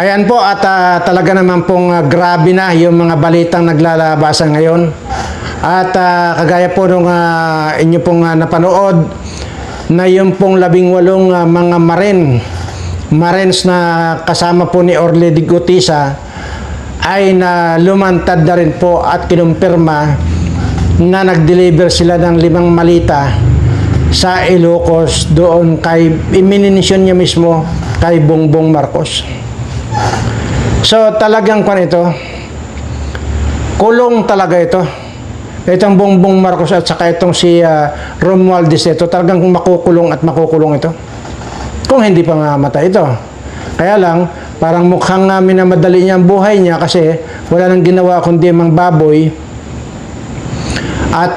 Ayan po at talaga naman pong grabe na yung mga balitang naglalabasan ngayon. At kagaya po nung inyo pong napanood na yung pong 18 mga Marines na kasama po ni Orly Gutisa ay na lumantad na rin po at kinumpirma na nag-deliver sila ng 5 malita sa Ilocos doon kay iminisyon niya mismo kay Bongbong Marcos. So talagang kulong talaga ito. Itong Bongbong Marcos at saka itong si Romualdez ito, talagang makukulong at makukulong ito. Kung hindi pa mamatay ito. Kaya lang, parang mukhang minamadali niya ang buhay niya kasi wala nang ginawa kundi mang baboy. At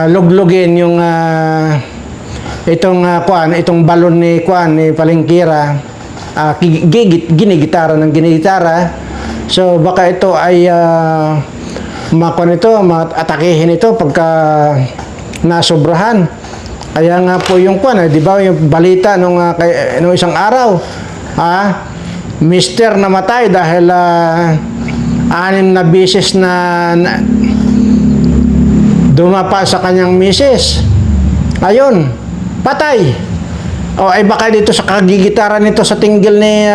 luglugin yung itong balon ni Palengkira, ginigitara. So baka ito ay atakihin ito pagka nasobrahan. Kaya nga po yung di ba yung balita nung isang araw, Mister namatay dahil 6 na beses na dumapa sa kanyang misis. Ayun, patay. O ay baka dito sa kagigitara nito sa tinggil ni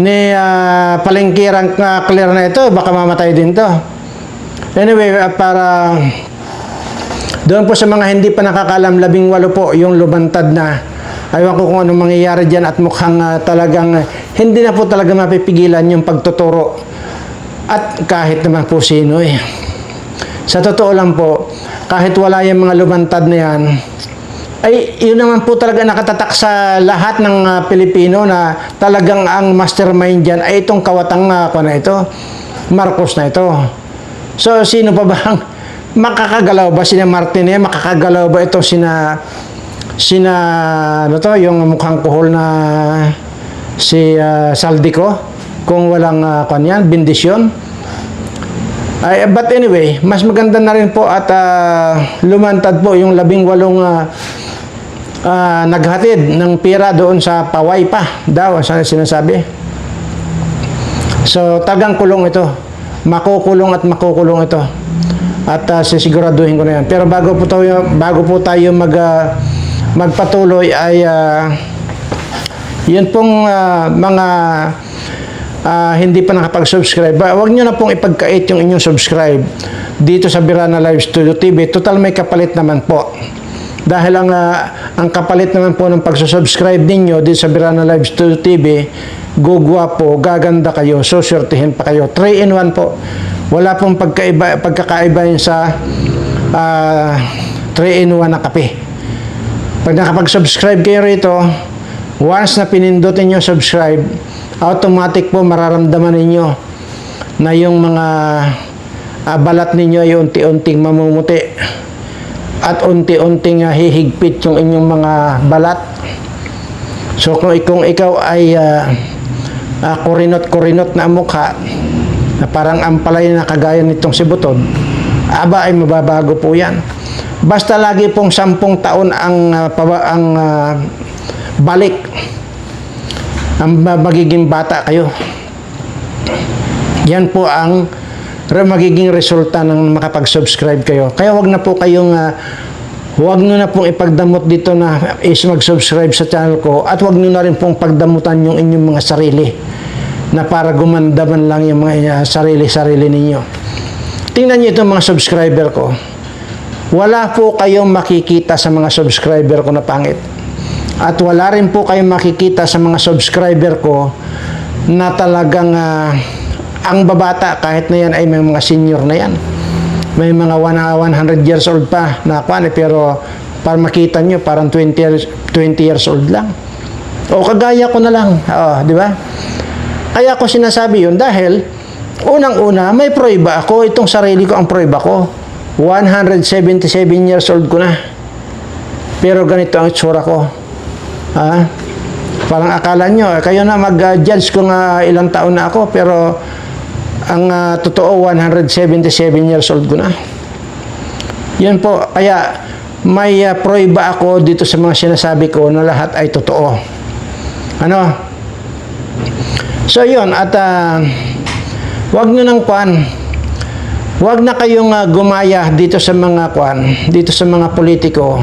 ni Palengkirang clear na ito, baka mamatay din to. Anyway, para doon po sa mga hindi pa nakakalam, 18 po yung lumantad na. Ayaw ko kung anong mangyayari dyan at mukhang talagang hindi na po talaga mapipigilan yung pagtuturo. At kahit naman po sino Sa totoo lang po, kahit wala yung mga lumantad na yan, ay yun naman po talaga nakatatak sa lahat ng Pilipino na talagang ang mastermind dyan ay itong kawatang Marcos na ito. So sino pa bang makakagalaw ba? Sina Martin makakagalaw ba ito yung mukhang kuhol na si Saldico kung walang bendisyon? But anyway, mas maganda na rin po at lumantad po yung 18 naghatid ng pira doon sa Paway pa daw, sinasabi. So tagang kulong ito, makukulong ito. At sisiguraduhin ko na yan. Pero bago po tayo magpatuloy ay yun pong mga hindi pa nakapag-subscribe, huwag nyo na pong ipagkait yung inyong subscribe dito sa Birana Live Studio TV. Total may kapalit naman po. Dahil ang kapalit naman po ng pagsusubscribe ninyo dito sa Birana Live Studio TV, gugwapo, gaganda kayo, suswertihin pa kayo. 3-in-1 po. Wala pong pagkakaiba yun sa 3-in-1 na kape. Pag nakapag-subscribe kayo rito, once na pinindutin nyo subscribe, automatic po mararamdaman ninyo na yung mga balat ninyo ay unti-unting mamumuti at unti-unting hihigpit yung inyong mga balat. So kung ikaw ay kurinot na mukha na parang ampalay na kagaya nitong si Butod, ay mababago po yan. Basta lagi pong 10 taon ang balik, ang magiging bata kayo. Yan po ang magiging resulta ng makapag-subscribe kayo. Kaya wag na nyo na pong ipagdamot dito na mag-subscribe sa channel ko, at wag nyo na rin pong pagdamutan yung inyong mga sarili na para gumandaman lang yung mga sarili ninyo. Tingnan nyo itong mga subscriber ko. Wala po kayong makikita sa mga subscriber ko na pangit. At wala rin po kayong makikita sa mga subscriber ko na talagang ang babata, kahit na yan ay may mga senior na yan. May mga 100 years old pa na pero para makita nyo, parang 20 years old lang. O kagaya ko na lang. Di ba? Kaya ko sinasabi yun dahil unang-una, may prueba ako. Itong sarili ko ang prueba ko. 177 years old ko na. Pero ganito ang itsura ko. Parang akala nyo, kayo na mag-judge kung ilang taon na ako, pero ang totoo, 177 years old ko na. Yan po, kaya may prueba ako dito sa mga sinasabi ko na lahat ay totoo. Ano? So yun, at wag nyo nang wag na kayong gumaya dito sa mga dito sa mga politiko.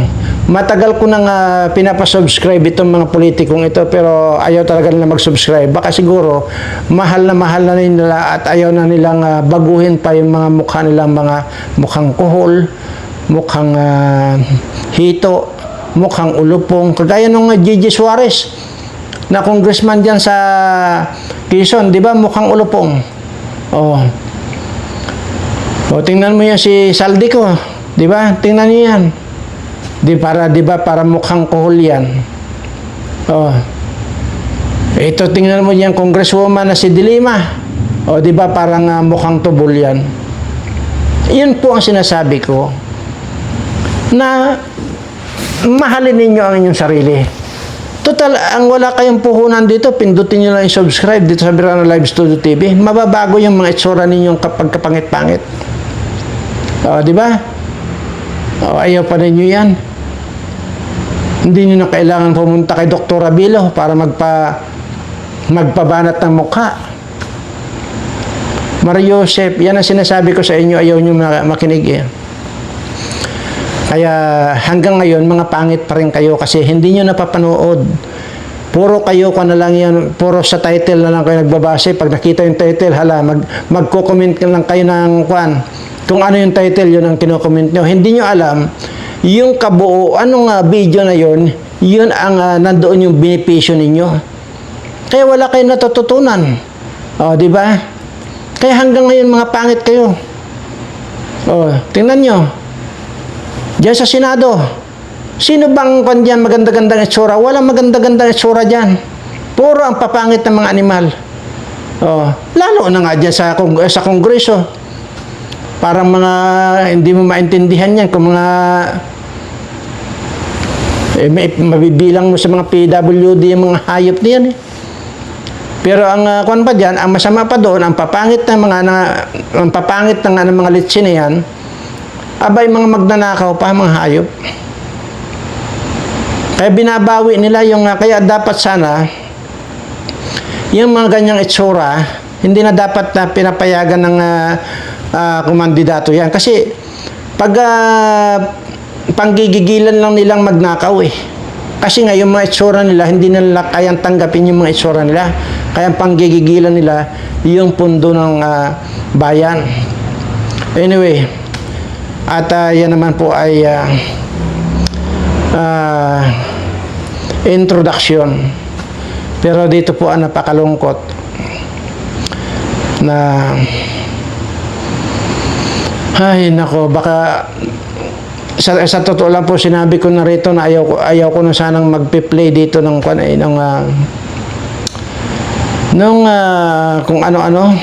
Matagal ko nang pinapasubscribe itong mga politikong ito, pero ayaw talaga nila mag-subscribe. Baka siguro mahal na nila at ayaw na nilang baguhin pa yung mga mukha nilang mga mukhang kuhol, mukhang hito, mukhang ulupong. Kagaya nung Gigi Suarez na congressman dyan sa Quezon, di ba? Mukhang ulupong. Oh. O, tingnan mo yan si Saldico, di ba? Tingnan niyo yan. Di ba para mukhang kuhol yan. Oh. Ito tingnan mo yan congresswoman na si Dilima. O, di ba parang mukhang tubol yan. Yun po ang sinasabi ko, na mahalin ninyo ang inyong sarili. Total, ang wala kayong puhunan dito, pindutin nyo lang yung subscribe dito sa Birakana Live Studio TV. Mababago yung mga itsura ninyong kapag kapangit-pangit. O, di ba? O, ayaw pa ninyo yan. Hindi nyo na kailangan pumunta kay Dr. Abilo para magpabanat ng mukha. Mario Joseph, yan ang sinasabi ko sa inyo, ayaw nyo makinig eh. Kaya hanggang ngayon, mga pangit pa rin kayo kasi hindi nyo napapanood. Puro kayo na lang yan, puro sa title na lang kayo nagbabase. Pag nakita yung title, magko-comment lang kayo ng kung ano yung title, yun ang kino-comment nyo. Hindi nyo alam, yung video na yun ang nandoon yung benepisyo ninyo. Kaya wala kayong natututunan. O, di ba? Kaya hanggang ngayon, mga pangit kayo. O, tingnan nyo. Diyan sa Senado, sino bang dyan maganda-gandang itsura? Walang maganda-gandang itsura dyan. Puro ang papangit ng mga animal. O, lalo na nga dyan sa Kongreso. Parang mga hindi mo maintindihan yan kung mga mabibilang mo sa mga PWD yung mga hayop niyan eh. Pero ang pa diyan, ang masama pa doon, ang papangit ng mga litsin na yan, abay mga magnanakaw pa, mga hayop. Kaya binabawi nila yung kaya dapat sana yung mga ganyang itsura hindi na dapat na pinapayagan ng kumandidato yan. Kasi pag panggigigilan lang nilang magnakaw eh. Kasi nga yung mga itsura nila, hindi nila kayang tanggapin yung mga itsura nila. Kaya panggigigilan nila yung pundo ng bayan. Anyway, at yan naman po ay introduction. Pero dito po ang napakalungkot na ay nako, baka sa totoo lang po sinabi ko na rito na ayaw ko na sanang magpi-play dito ng kung ano-ano.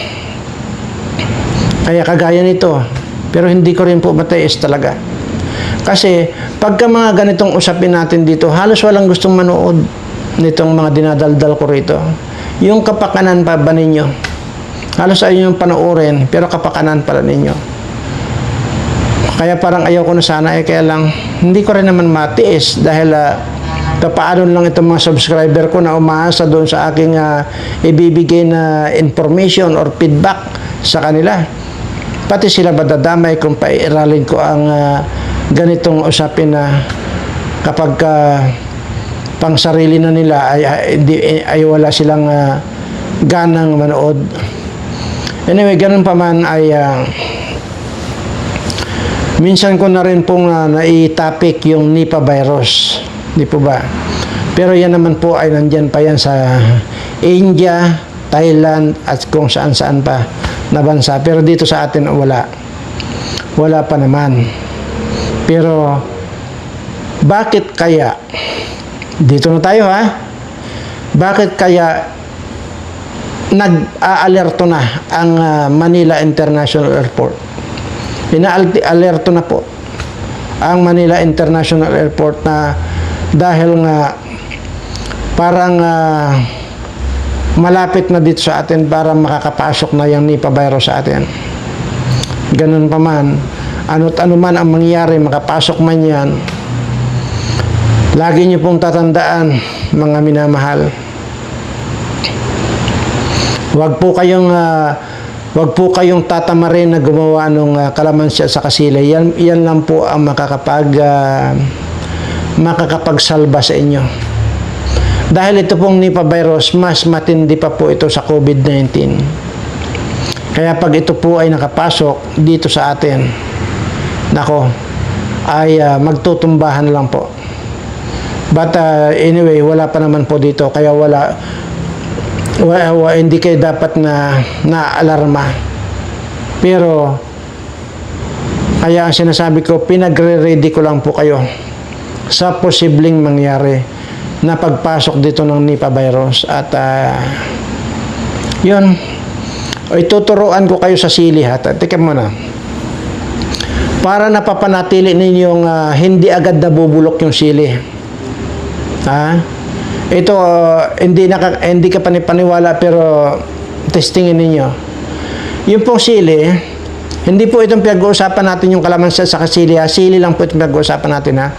Kaya kagaya nito. Pero hindi ko rin po matiis talaga. Kasi pagka mga ganitong usapin natin dito, halos walang gustong manood nitong mga dinadaldal ko rito. Yung kapakanan pa ba ninyo? Halos ayaw yung panoorin, pero kapakanan pala ninyo. Kaya parang ayaw ko na sana kaya lang hindi ko rin naman matiis dahil papaano lang itong mga subscriber ko na umaasa doon sa aking ibibigay na information or feedback sa kanila. Pati sila madadamay kung pairalin ko ang ganitong usapin na kapag pang sarili na nila ay wala silang ganang manood. Anyway, ganun pa man ay minsan ko na rin pong nai-topic yung Nipah virus. Di po ba? Pero yan naman po ay nandyan pa yan sa India, Thailand, at kung saan-saan pa na bansa. Pero dito sa atin wala. Wala pa naman. Pero bakit kaya? Dito na tayo ha. Bakit kaya nag-aalerto na ang Manila International Airport? Ina-alerto na po ang Manila International Airport na dahil nga parang malapit na dito sa atin para makakapasok na yung Nipah virus sa atin. Ganun pa man, ano't ano man ang mangyari, makapasok man yan, Lagi niyo pong tatandaan, mga minamahal. Huwag po kayong tatamarin na gumawa ng kalamansi at saka sili. Yan lang po ang makakapagsalba sa inyo. Dahil ito pong Nipah virus, mas matindi pa po ito sa COVID-19. Kaya pag ito po ay nakapasok dito sa atin, nako, ay magtutumbahan lang po. But anyway, wala pa naman po dito, kaya hindi kayo dapat na alarma. Pero kaya ang sinasabi ko, pinagre-ready ko lang po kayo sa posibleng mangyari na pagpasok dito ng Nipah virus. At yun, ituturuan ko kayo sa sili ha. Tika muna, para napapanatili ninyong hindi agad nabubulok yung sili. Ito, hindi ka panipaniwala, pero testingin ninyo. Yung pong sili, hindi po itong pinag-uusapan natin yung kalamansi sa sili. Sili lang po itong pinag-uusapan natin ha.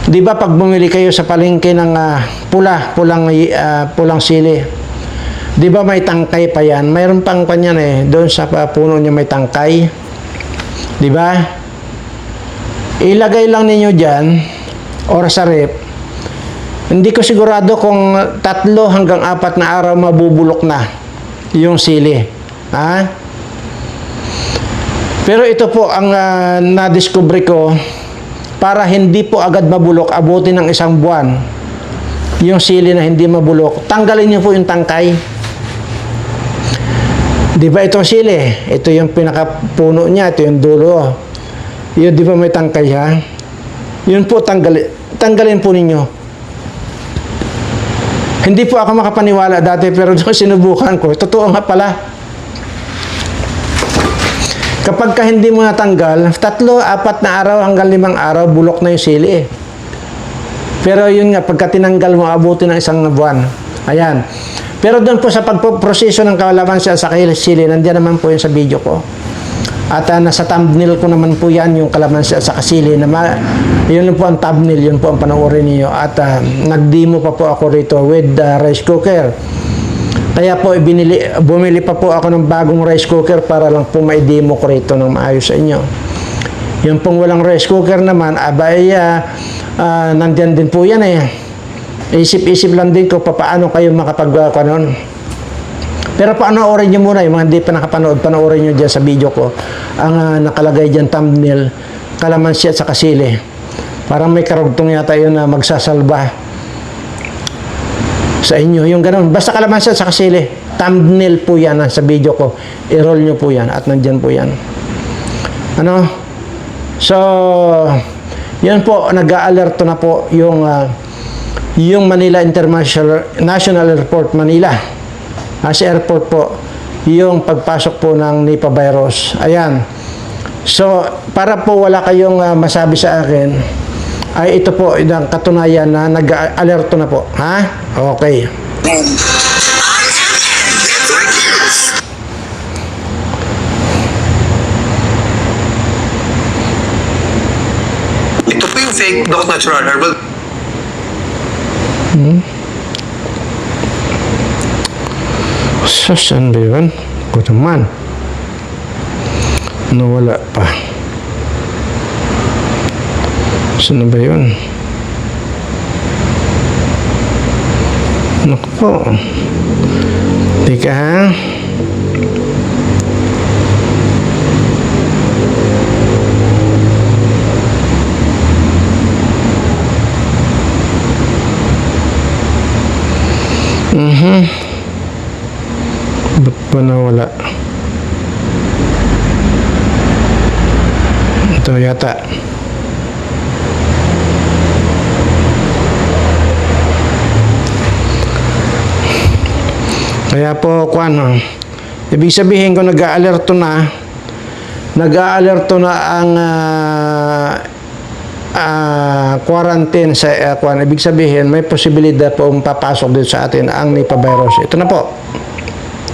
Di ba pag bumili kayo sa palengke ng pulang sili, di ba may tangkay pa yan? Mayroon pang kanyan doon sa puno niya may tangkay. Di ba? Ilagay lang ninyo dyan or sa rep. Hindi ko sigurado kung 3 hanggang 4 na araw mabubulok na yung sili. Pero ito po ang na-discover ko, para hindi po agad mabulok, abutin ng 1 buwan yung sili na hindi mabulok. Tanggalin niyo po yung tangkay. Di ba itong sili? Ito yung pinakapuno niya, ito yung dulo. Yun, di ba may tangkay ha? Yun po, tanggalin po ninyo. Hindi po ako makapaniwala dati, pero sinubukan ko. Totoo nga pala. Kapag hindi mo natanggal, 3, 4 na araw hanggang 5 araw, bulok na yung sili Pero yun nga, pagka tinanggal mo, abutin ng 1 buwan. Ayan. Pero doon po sa pagproseso ng kalamansi sa sili, nandiyan naman po yun sa video ko. At nasa thumbnail ko naman po yan, yung kalamansi at saka sili. Yun po ang thumbnail, yun po ang panoorin niyo. At nag-demo pa po ako rito with rice cooker. Kaya po bumili pa po ako ng bagong rice cooker para lang po ma-demo ko rito ng maayos sa inyo. Yung pong walang rice cooker naman, nandyan din po yan Isip-isip lang din ko paano kayo makapag-kanon. Pero panoorin nyo muna, yung mga hindi pa nakapanood, panoorin nyo dyan sa video ko. Ang nakalagay dyan thumbnail, kalamansi at saka sili. Parang may karugtong yata yun na magsasalba sa inyo. Yung ganun, basta kalamansi at saka sili. Thumbnail po yan sa video ko. I-roll nyo po yan at nandyan po yan. So, yun po, nag-aalerto na po yung Manila National Airport, Manila. Sa airport po, yung pagpasok po ng Nipah virus. Ayan. So, para po wala kayong masabi sa akin, ay ito po, ang katunayan na nag-alerto na po. Okay. Ito po yung fake Doc Natural Herbal. Saan ba yun? Ko naman. Nawala pa. Saan ba yun? Naku po. Teka ha. Ba't ba nawala? Ito yata. Kaya po, ibig sabihin ko nag-aalerto na ang quarantine sa ibig sabihin may posibilidad po papasok din sa atin ang Nipah virus. Ito na po.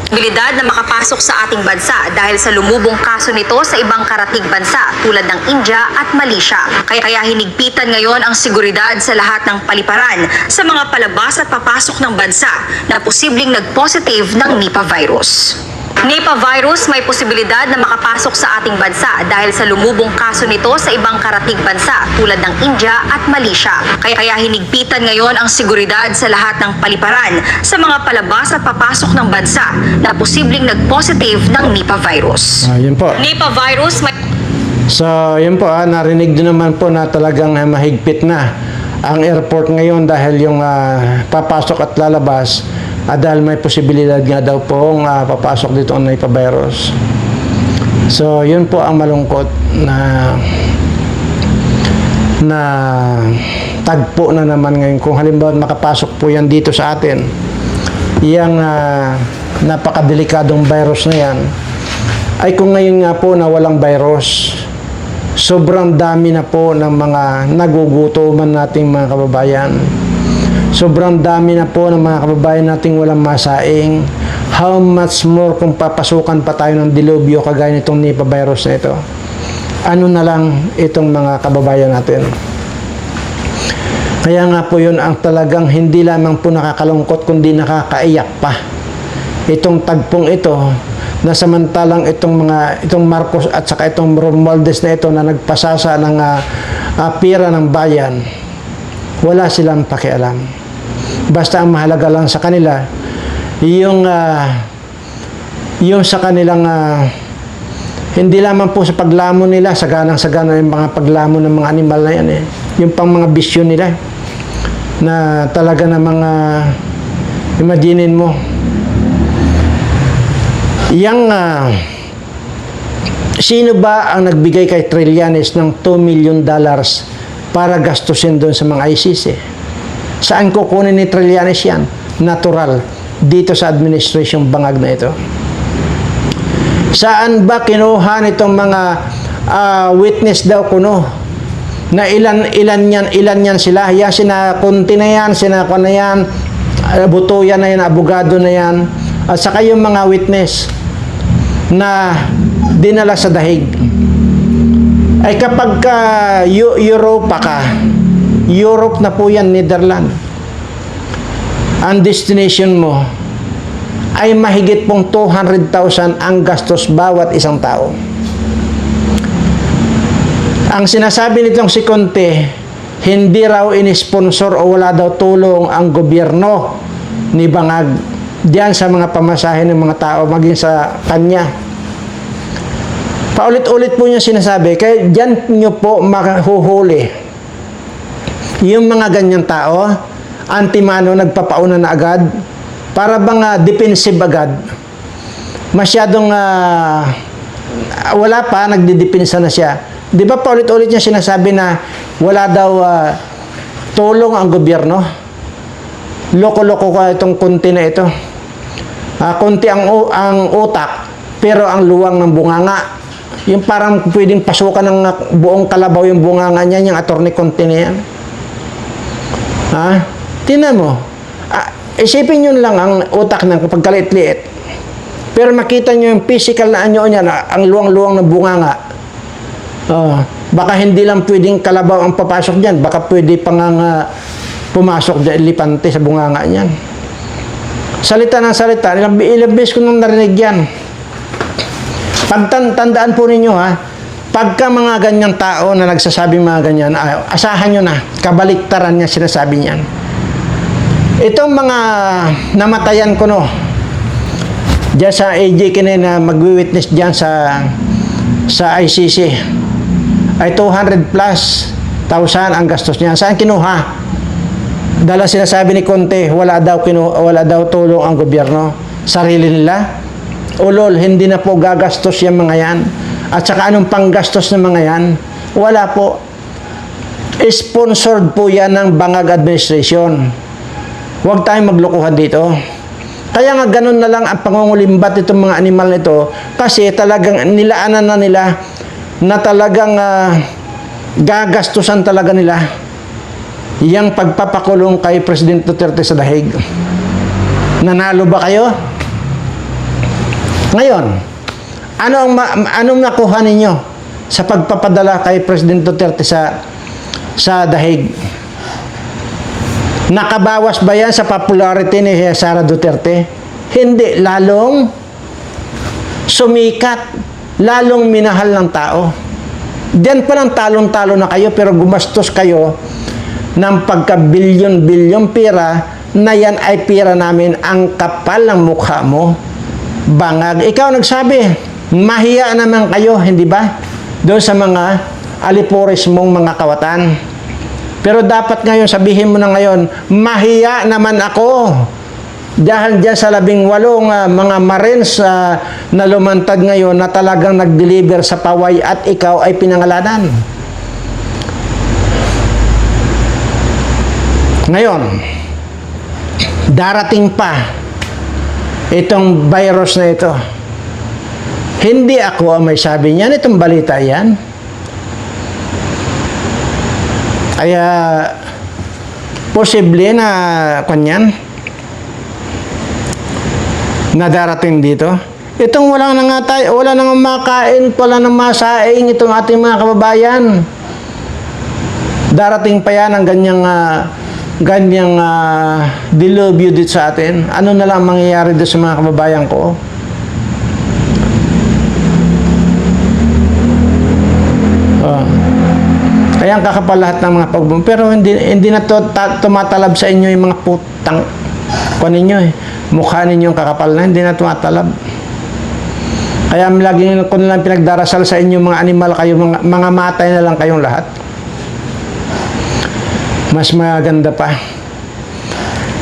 Posibilidad na makapasok sa ating bansa dahil sa lumubong kaso nito sa ibang karatig bansa tulad ng India at Malaysia. Kaya hinigpitan ngayon ang seguridad sa lahat ng paliparan sa mga palabas at papasok ng bansa na posibleng nag-positive ng Nipah virus. Nipah virus may posibilidad na makapasok sa ating bansa dahil sa lumubong kaso nito sa ibang karatig bansa tulad ng India at Malaysia. Kaya hinigpitan ngayon ang seguridad sa lahat ng paliparan sa mga palabas at papasok ng bansa na posibleng nag-positive ng Nipah virus. Yun po. Nipah virus may So, yun po, narinig din naman po na talagang mahigpit na ang airport ngayon dahil yung papasok at lalabas dahil may posibilidad nga daw pong papasok dito ang Nipah virus. So, yun po ang malungkot na tagpo na naman ngayon. Kung halimbawa makapasok po yan dito sa atin, yung napakadelikadong virus na yan, ay kung ngayon nga po na walang virus, sobrang dami na po ng mga nagugutuman nating mga kababayan. Sobrang dami na po ng mga kababayan nating walang masaing. How much more kung papasukan pa tayo ng dilubyo kagaya nitong Nipah virus na ito? Ano na lang itong mga kababayan natin? Kaya nga po yun ang talagang hindi lamang po nakakalungkot kundi nakakaiyak pa. Itong tagpong ito na samantalang itong Marcos at saka itong Romualdez na ito na nagpasasa ng pira ng bayan, wala silang pakialam. Basta ang mahalaga lang sa kanila yung sa kanilang hindi lamang po sa paglamon nila, saganang-sagana yung mga paglamon ng mga animal na yan yung pang mga bisyo nila na talaga na mga imaginin mo yang sino ba ang nagbigay kay Trillanes ng $2 million para gastusin doon sa mga ICC? Saan kukunin ni Trillanes yan? Natural, dito sa administration bangag na ito. Saan ba kinuha nitong mga witness daw kuno? Na ilan yan sila? Yan sina Kunti na yan, sina Kwan na yan, Butuyan na yan, abogado na yan, at saka yung mga witness na dinala sa dahig. Ay kapag Europa ka, Europe na po yan, Netherlands, ang destination mo ay mahigit pong 200,000 ang gastos bawat isang tao. Ang sinasabi nitong si Conte, hindi raw in-sponsor o wala daw tulong ang gobyerno ni Bangag diyan sa mga pamasahe ng mga tao maging sa kanya. Paulit-ulit po niya sinasabi, kaya diyan nyo po mahuhuli yung mga ganyang tao, antimano, nagpapauna na agad, para bang defensive agad. Masyadong wala pa, nagdidepensa na siya. Di ba paulit-ulit niya sinasabi na wala daw tulong ang gobyerno? Loko-loko ka itong Kunti na ito. Kunti ang utak, pero ang luwang ng bunganga. Yung parang pwedeng pasukan ng buong kalabaw yung bunganga niya, yung attorney Kunti na yan. Tingnan mo. Isipin nyo lang ang utak ng pagkaliit-liit. Pero makita nyo yung physical na anyo niya, ang luwang-luwang ng bunganga. Baka hindi lang pwedeng kalabaw ang papasok dyan. Baka pwede pang pumasok dyan, lipante sa bunganga niyan. Salita ng salita. Ilang beses ko nang narinig yan. Tandaan po ninyo pagka mga ganyang tao na nagsasabi mga ganyan, asahan nyo na, kabaliktaran niya sinasabi niyan. Itong mga namatayan ko diyan sa AJK na magwi-witness diyan sa ICC ay 200 plus thousand ang gastos niya. Saan kinuha? Dahil sinasabi ni Conte, wala daw tulong ang gobyerno. Sarili nila. Ulol, hindi na po gagastos yung mga yan. At saka anong panggastos ng mga yan? Wala po. Sponsored po yan ng Bangag Administration. Huwag tayong maglokohan dito. Kaya nga ganun na lang ang pangungulimbat itong mga animal nito kasi talagang nilaanan na nila na talagang gagastusan talaga nila yung pagpapakulong kay President Duterte sa dahig. Nanalo ba kayo? Ngayon, anong nakuha ninyo sa pagpapadala kay President Duterte sa dahig? Nakabawas ba yan sa popularity ni Sara Duterte? Hindi, lalong sumikat, lalong minahal ng tao. Diyan pa lang talong-talo na kayo, pero gumastos kayo ng pagka-bilyon-bilyon pera na yan ay pera namin. Ang kapal ng mukha mo, bangag. Ikaw nagsabi, mahiya naman kayo, hindi ba? Doon sa mga alipores mong mga kawatan. Pero dapat ngayon, sabihin mo na ngayon, mahiya naman ako. Dahil dyan sa 18 mga Marines na lumantad ngayon na talagang nag-deliver sa paway at ikaw ay pinangalanan. Ngayon, darating pa itong virus na ito. Hindi ako ang may sabi niyan, itong balita yan. Kaya, posible na kanyan, na darating dito. Itong wala na nga makain, wala nang masaing itong ating mga kababayan. Darating pa yan ang ganyang dilubyo dito sa atin. Ano na lang mangyayari dito sa mga kababayan ko? Kaya ang kakapal lahat ng mga pagbom. Pero hindi na tumatalab sa inyo yung mga putang ninyo eh. Mukha ninyo yung kakapal na, hindi na tumatalab. Kaya laging ko na lang pinagdarasal sa inyo mga animal kayo, mga matay na lang kayong lahat. Mas maganda pa.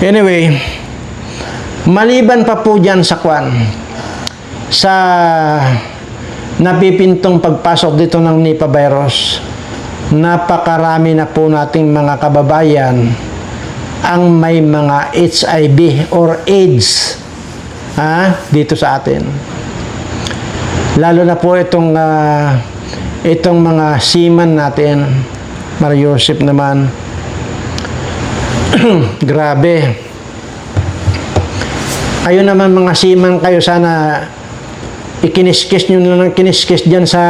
Anyway, maliban pa po dyan sa sa napipintong pagpasok dito ng Nipah virus, napakarami na po nating mga kababayan ang may mga HIV or AIDS dito sa atin. Lalo na po itong mga seaman natin. Mariusip naman. Grabe. Kayo naman mga seaman kayo, sana ikiniskis nyo na ng kiniskis dyan sa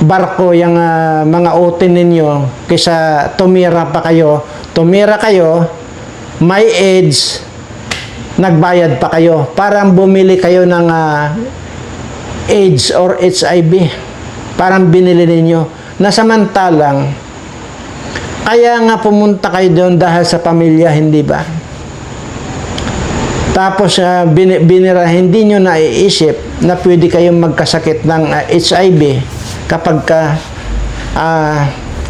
barko yung mga otin ninyo kaysa tumira pa kayo. Tumira kayo, may AIDS, nagbayad pa kayo. Parang bumili kayo ng AIDS or HIV. Parang binili ninyo. Nasamantalang, kaya nga pumunta kayo doon dahil sa pamilya, hindi ba? Tapos binira, hindi nyo naiisip na pwede kayong magkasakit ng HIV kapag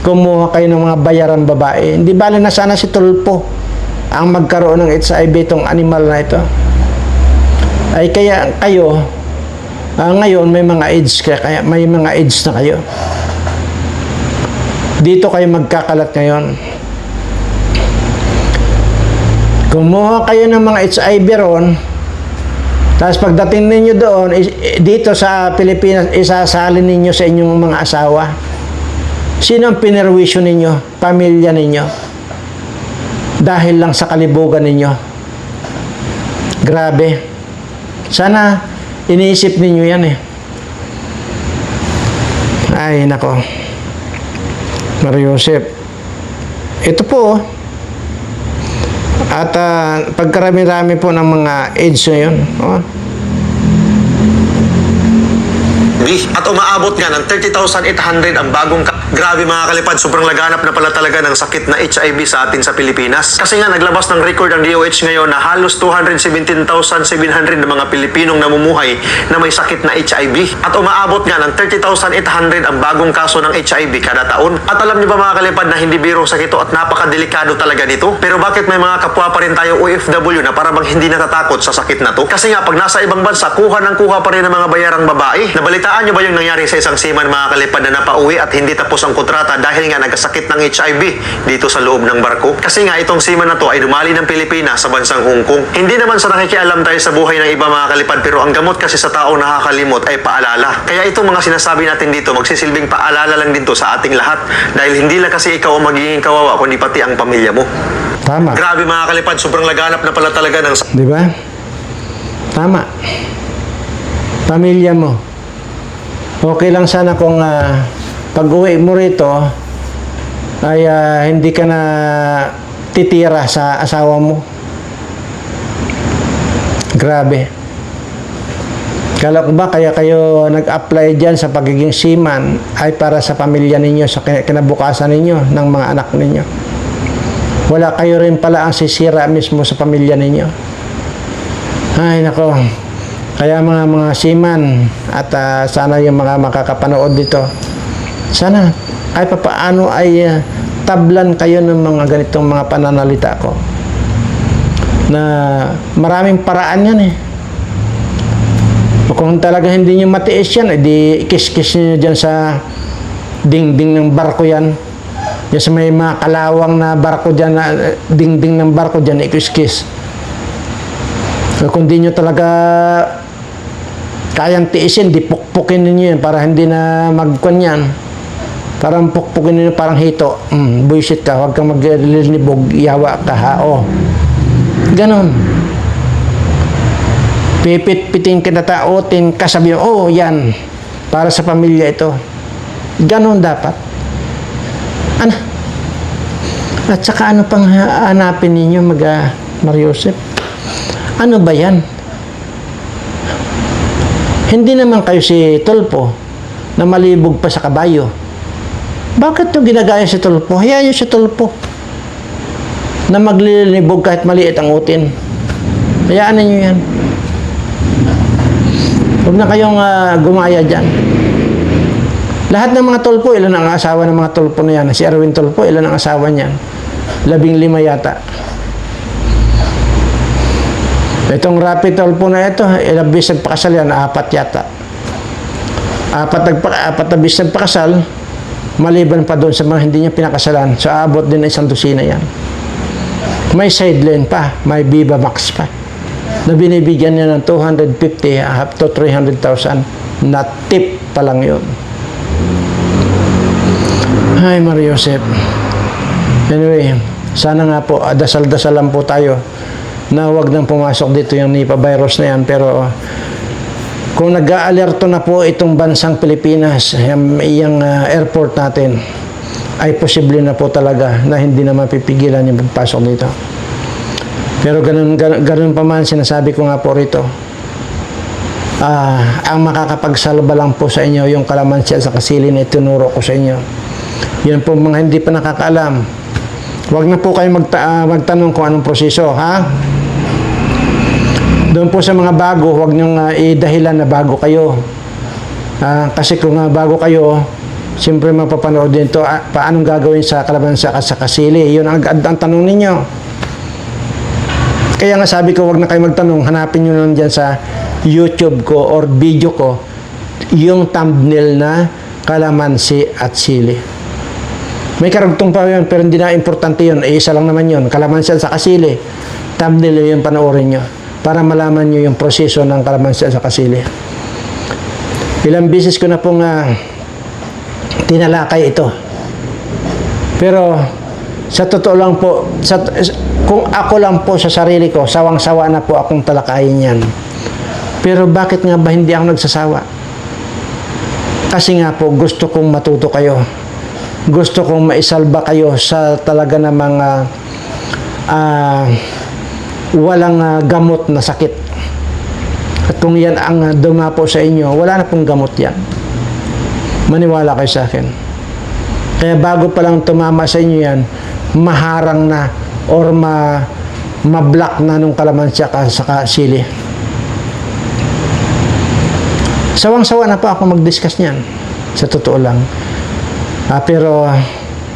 kumuha kayo ng mga bayaran babae. Hindi bali na sana si Tulpo ang magkaroon ng HIV, itong animal na ito. Ay kaya kayo, ngayon may mga AIDS, kaya may mga AIDS na kayo. Dito kayo magkakalat ngayon. Kumuha kayo ng mga HIV ron, tapos pagdating ninyo doon, dito sa Pilipinas, isasalin ninyo sa inyong mga asawa. Sino ang pinerwisyo ninyo? Pamilya ninyo. Dahil lang sa kalibugan ninyo. Grabe. Sana iniisip ninyo yan eh. Ay, nako. Mariusip. Ito po. At pagkarami-rami po ng mga AIDS na yun. At umaabot nga ng 30,800 ang bagong grabe mga kalipad, sobrang laganap na pala talaga ng sakit na HIV sa atin sa Pilipinas. Kasi nga naglabas ng record ang DOH ngayon na halos 217,700 na mga Pilipinong namumuhay na may sakit na HIV. At umaabot nga ng 30,800 ang bagong kaso ng HIV kada taon. At alam niyo ba mga kalipad na hindi biro sakit ito at napakadelikado talaga nito? Pero bakit may mga kapwa pa rin tayo OFW na para bang hindi natatakot sa sakit na to? Kasi nga pag nasa ibang bansa, kuha pa rin ng mga bayarang babae. Nabalitaan niyo ba yung nangyari sa isang seaman mga kalipad na napauwi at hindi tapos ang kontrata dahil nga nagkasakit ng HIV dito sa loob ng barko? Kasi nga itong seaman na to ay dumali ng Pilipinas sa bansang Hong Kong. Hindi naman sa nakikialam tayo sa buhay ng iba mga kalipad, pero ang gamot kasi sa taong nakakalimot ay paalala. Kaya itong mga sinasabi natin dito, magsisilbing paalala lang din to sa ating lahat dahil hindi lang kasi ikaw ang magiging kawawa kundi pati ang pamilya mo. Tama. Grabe mga kalipad, sobrang laganap na pala talaga ng... Di ba? Tama. pamilya mo. Okay lang sana kung pag-uwi mo rito ay hindi ka na titira sa asawa mo. Grabe. Kala ko ba kaya kayo nag-apply dyan sa pagiging seaman ay para sa pamilya ninyo, sa kinabukasan ninyo, ng mga anak ninyo. Wala kayo rin pala ang sisira mismo sa pamilya ninyo. Ay, nako. Kaya mga seaman at sana yung mga makakapanood dito, sana ay papaano ay tablan kayo ng mga ganitong mga pananalita ko. Na maraming paraan yan eh. Kung talaga hindi nyo matiis yan, edi ikis-kis nyo dyan sa dingding ng barko yan. Yan sa may mga kalawang na barko dyan, dingding ng barko dyan, ikis-kis. So, kung di nyo talaga kayang tiisin, di pukpukin ninyo yan para hindi na magkwan yan. Parang pukpukin ninyo, parang hito. Buisit ka, huwag kang maglilibog, yawa ka ha, ganon. Pipit-piting kinatautin, kasabi mo, yan, para sa pamilya ito. Ganon dapat. Ano? At saka ano pang hanapin ninyo, Mariosep? Ano ba yan? Hindi naman kayo si Tulpo na malibog pa sa kabayo. Bakit nyo ginagaya si Tulpo? Hayaan nyo si Tulpo na maglilibog kahit maliit ang utin. Hayaan ninyo yan. Huwag na kayong gumaya dyan. Lahat ng mga Tulpo, ilan ang asawa ng mga Tulpo na yan? Si Erwin Tulpo, ilan ang asawa niyan? 15 yata. Itong Rapi Tulpo na ito, ilang bis nagpakasal yan? 4 yata. 4 na bis nagpakasal, maliban pa doon sa mga hindi niya pinakasalan. So, aabot din na 1 dosina yan. May sideline pa, may Viva Max pa, na binibigyan niya ng 250 up to 300,000 na tip pa lang yun. Ay, Mariosep. Anyway, sana nga po, dasal-dasal lang po tayo na huwag nang pumasok dito yung Nipah virus na yan. Pero kung nag-aalerto na po itong bansang Pilipinas, yung airport natin, ay posible na po talaga na hindi na mapipigilan yung pagpasok dito. Pero ganun pa man, sinasabi ko nga po rito, ang makakapagsalba lang po sa inyo yung kalamansi at sa kasili na itinuro ko sa inyo. Yan po mga hindi pa nakakaalam. Huwag na po kayo magtanong kung anong proseso, ha? Doon po sa mga bago, huwag niyong idahilan na bago kayo. Kasi kung bago kayo, siyempre mapapanood din ito, paanong gagawin sa kalamansi at sa kasili. Yun ang tanong ninyo. Kaya nga sabi ko, huwag na kayo magtanong, hanapin nyo lang dyan sa YouTube ko or video ko yung thumbnail na kalamansi at sili. May karugtong pa yun, pero hindi na importante yun. Isa lang naman yun, kalamansi at sa kasili. Thumbnail yun panoorin nyo para malaman nyo yung proseso ng kalamansi at sa kasili. Ilang beses ko na pong tinalakay ito. Pero sa totoo lang po, kung ako lang po sa sarili ko, sawang-sawa na po akong talakayin yan. Pero bakit nga ba hindi ako nagsasawa? Kasi nga po, gusto kong matuto kayo. Gusto kong maisalba kayo sa talaga namang walang gamot na sakit. At kung yan ang dumapo sa inyo, wala na pong gamot yan. Maniwala kayo sa akin. Kaya bago pa lang tumama sa inyo yan, maharang na or ma-block na nung kalamansi at saka sili. Sawang-sawa na po ako mag-discuss niyan. Sa totoo lang. Pero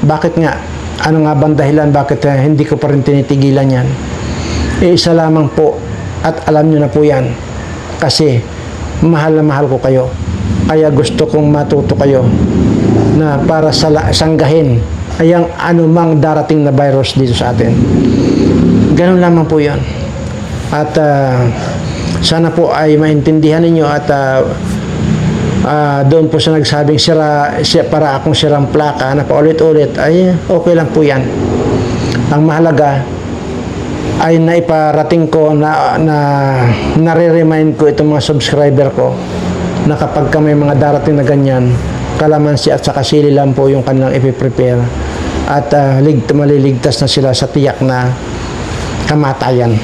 bakit nga? Ano nga bang dahilan? Bakit hindi ko pa rin tinitigilan yan? Isa lamang po at alam nyo na po yan. Kasi mahal na mahal ko kayo. Kaya gusto kong matuto kayo na para sanggahin ay ang anumang darating na virus dito sa atin. Ganun lamang po yan. At sana po ay maintindihan ninyo at doon po sa nagsabing para akong sirang plaka na paulit-ulit ay okay lang po yan. Ang mahalaga ay naiparating ko nare-remind ko itong mga subscriber ko na kapag ka may mga darating na ganyan, kalamansi at saka sili lang po yung kanilang ipiprepare at maliligtas na sila sa tiyak na kamatayan.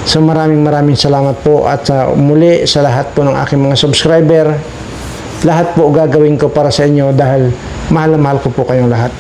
So maraming salamat po at muli sa lahat po ng aking mga subscriber, lahat po gagawin ko para sa inyo dahil mahal na mahal ko po kayong lahat.